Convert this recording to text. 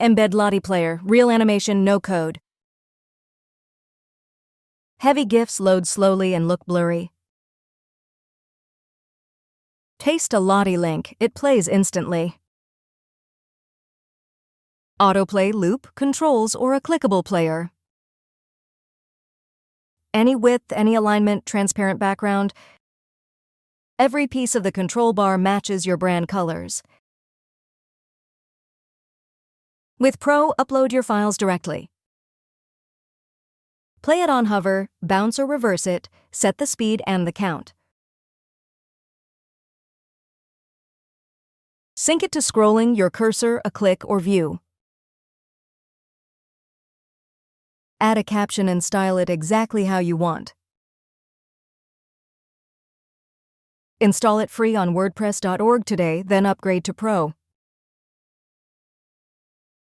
Embed Lottie Player, real animation, no code. Heavy GIFs load slowly and look blurry. Taste a Lottie link, it plays instantly. Autoplay, loop, controls, or a clickable player. Any width, any alignment, transparent background. Every piece of the control bar matches your brand colors. With Pro, upload your files directly. Play it on hover, bounce or reverse it, set the speed and the count. Sync it to scrolling, your cursor, a click, or view. Add a caption and style it exactly how you want. Install it free on WordPress.org today, then upgrade to Pro.